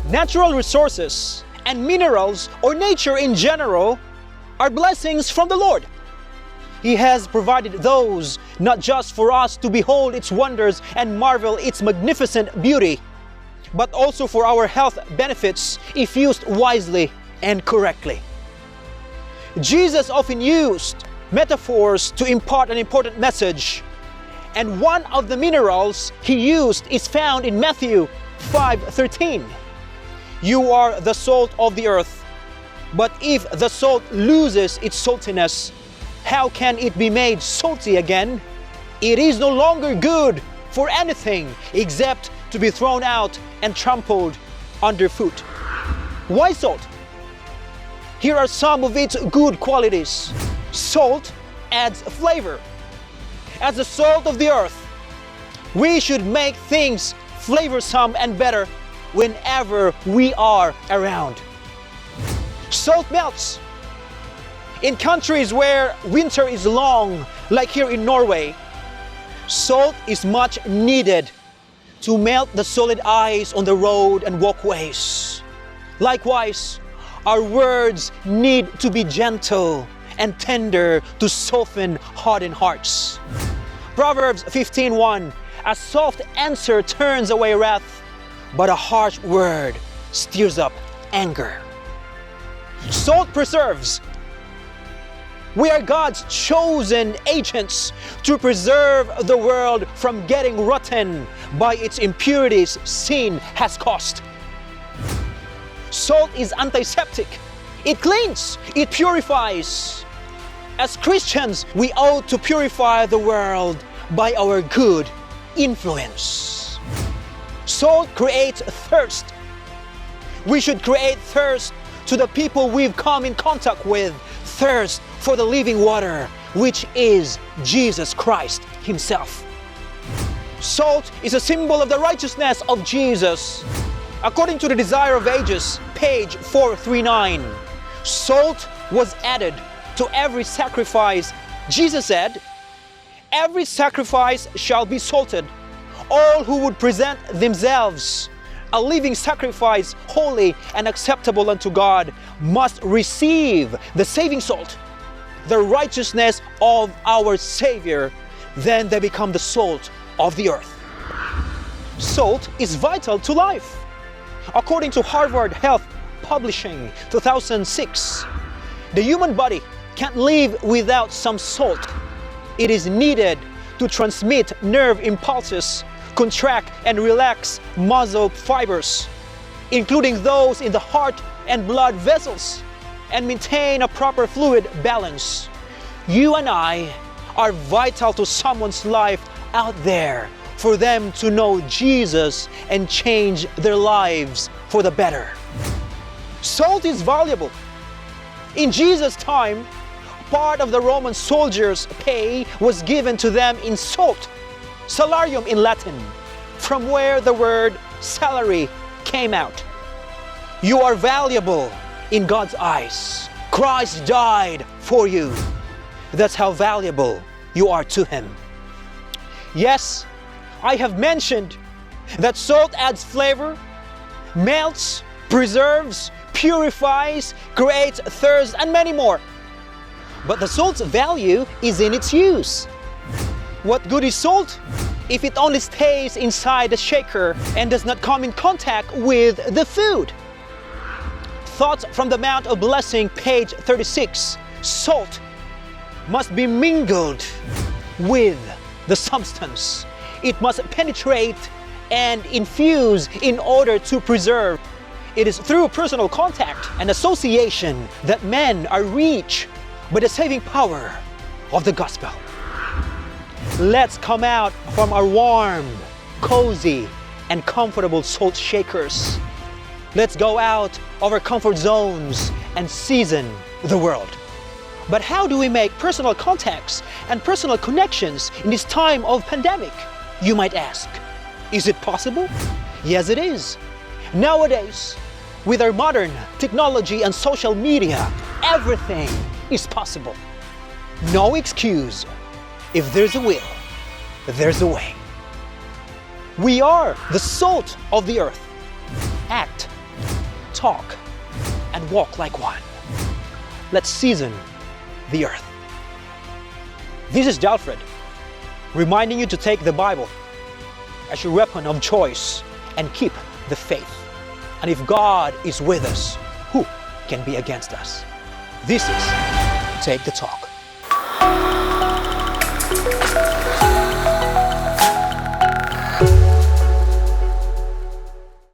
Natural resources and minerals, or nature in general, are blessings from the Lord. He has provided those not just for us to behold its wonders and marvel its magnificent beauty, but also for our health benefits if used wisely and correctly. Jesus often used metaphors to impart an important message, and one of the minerals he used is found in Matthew 5:13. You are the salt of the earth, but if the salt loses its saltiness, how can it be made salty again? It is no longer good for anything except to be thrown out and trampled underfoot. Why salt? Here are some of its good qualities. Salt adds flavor. As the salt of the earth, we should make things flavorsome and better whenever we are around. Salt melts. In countries where winter is long, like here in Norway, salt is much needed to melt the solid ice on the road and walkways. Likewise, our words need to be gentle and tender to soften hardened hearts. Proverbs 15:1, a soft answer turns away wrath, but a harsh word stirs up anger. Salt preserves. We are God's chosen agents to preserve the world from getting rotten by its impurities sin has caused. Salt is antiseptic. It cleans, it purifies. As Christians, we ought to purify the world by our good influence. Salt creates thirst. We should create thirst to the people we've come in contact with, thirst for the living water, which is Jesus Christ Himself. Salt is a symbol of the righteousness of Jesus. According to the Desire of Ages, page 439, salt was added to every sacrifice. Jesus said, "Every sacrifice shall be salted. All who would present themselves a living sacrifice, holy and acceptable unto God, must receive the saving salt, the righteousness of our Savior. Then they become the salt of the earth." Salt is vital to life. According to Harvard Health Publishing 2006, the human body can't live without some salt. It is needed to transmit nerve impulses, contract and relax muscle fibers, including those in the heart and blood vessels, and maintain a proper fluid balance. You and I are vital to someone's life out there for them to know Jesus and change their lives for the better. Salt is valuable. In Jesus' time, part of the Roman soldiers' pay was given to them in salt, salarium in Latin, from where the word salary came out. You are valuable in God's eyes. Christ died for you. That's how valuable you are to Him. Yes, I have mentioned that salt adds flavor, melts, preserves, purifies, creates thirst, and many more. But the salt's value is in its use. What good is salt if it only stays inside the shaker and does not come in contact with the food? Thoughts from the Mount of Blessing, page 36. Salt must be mingled with the substance. It must penetrate and infuse in order to preserve. It is through personal contact and association that men are reached by the saving power of the gospel. Let's come out from our warm, cozy, and comfortable salt shakers. Let's go out of our comfort zones and season the world. But how do we make personal contacts and personal connections in this time of pandemic? You might ask. Is it possible? Yes, it is. Nowadays, with our modern technology and social media, everything is possible. No excuse. If there's a will, there's a way. We are the salt of the earth. Act talk and walk like one. Let's season the earth. This is Dalfred, reminding you to take the Bible as your weapon of choice and keep the faith. And if God is with us, who can be against us? This is Take the Talk.